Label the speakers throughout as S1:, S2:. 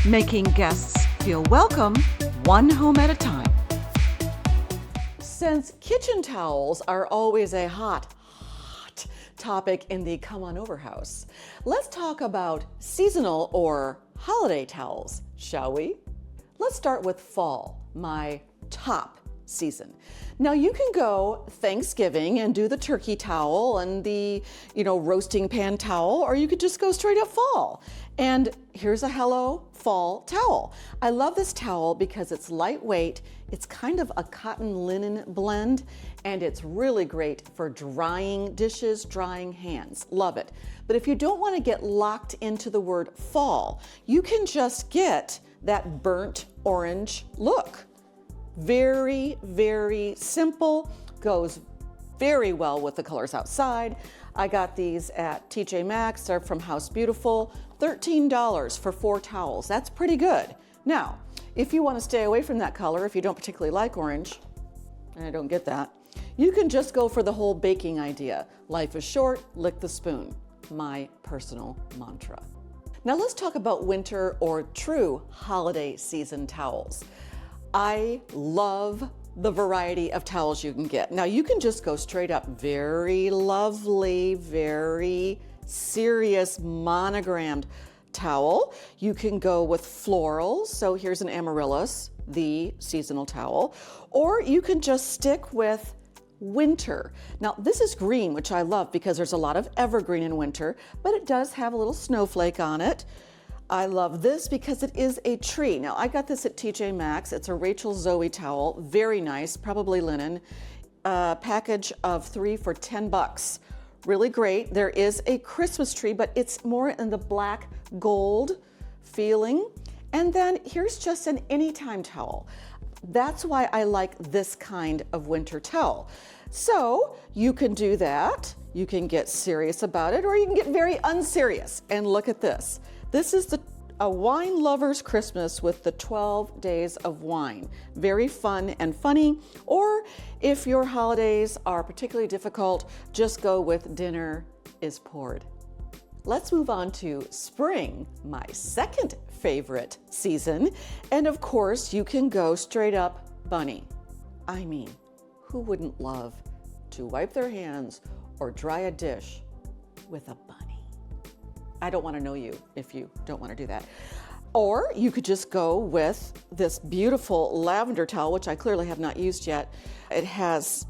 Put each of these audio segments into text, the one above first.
S1: making guests feel welcome one home at a time. Since kitchen towels are always a hot topic in the Come On Over house, let's talk about seasonal or holiday towels, shall we? Let's start with fall, my top season. Now you can go Thanksgiving and do the turkey towel and the, roasting pan towel, or you could just go straight up fall. And here's a Hello Fall towel. I love this towel because it's lightweight, it's kind of a cotton linen blend, and it's really great for drying dishes, drying hands. Love it. But if you don't want to get locked into the word fall, you can just get that burnt orange look. Very, very simple, goes very well with the colors outside. I got these at TJ Maxx, they're from House Beautiful, $13 for 4 towels. That's pretty good. Now, if you want to stay away from that color, if you don't particularly like orange, and I don't get that, you can just go for the whole baking idea. Life is short, lick the spoon. My personal mantra. Now let's talk about winter or true holiday season towels. I love the variety of towels you can get. Now you can just go straight up, very lovely, very serious monogrammed towel. You can go with florals. So here's an amaryllis, the seasonal towel, or you can just stick with winter. Now this is green, which I love because there's a lot of evergreen in winter, but it does have a little snowflake on it. I love this because it is a tree. Now I got this at TJ Maxx. It's a Rachel Zoe towel, very nice, probably linen. Package of 3 for $10. Really great. There is a Christmas tree, but it's more in the black gold feeling. And then here's just an anytime towel. That's why I like this kind of winter towel. So you can do that. You can get serious about it, or you can get very unserious. And look at this. This is a wine lover's Christmas with the 12 days of wine. Very fun and funny. Or if your holidays are particularly difficult, just go with dinner is poured. Let's move on to spring, my second favorite season. And of course, you can go straight up bunny. I mean, who wouldn't love to wipe their hands or dry a dish with a bunny? I don't want to know you if you don't want to do that. Or you could just go with this beautiful lavender towel, which I clearly have not used yet. It has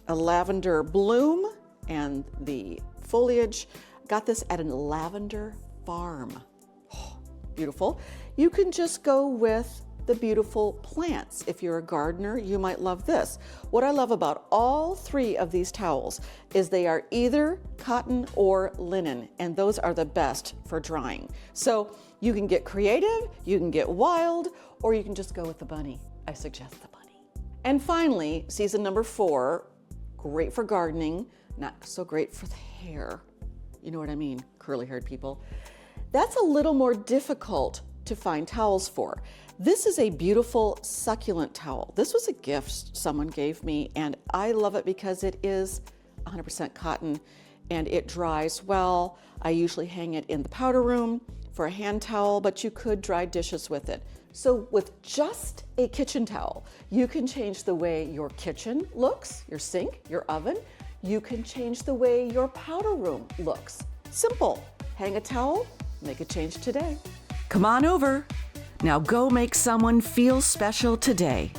S1: a lavender bloom and the foliage. Got this at a lavender farm. Oh, beautiful. You can just go with the beautiful plants. If you're a gardener, you might love this. What I love about all 3 of these towels is they are either cotton or linen, and those are the best for drying. So you can get creative, you can get wild, or you can just go with the bunny. I suggest the bunny. And finally, season number 4, great for gardening, not so great for the hair. You know what I mean, curly-haired people. That's a little more difficult to find towels for. This is a beautiful succulent towel. This was a gift someone gave me, and I love it because it is 100% cotton and it dries well. I usually hang it in the powder room for a hand towel, but you could dry dishes with it. So with just a kitchen towel, you can change the way your kitchen looks, your sink, your oven. You can change the way your powder room looks. Simple. Hang a towel, make a change today.
S2: Come on over. Now go make someone feel special today.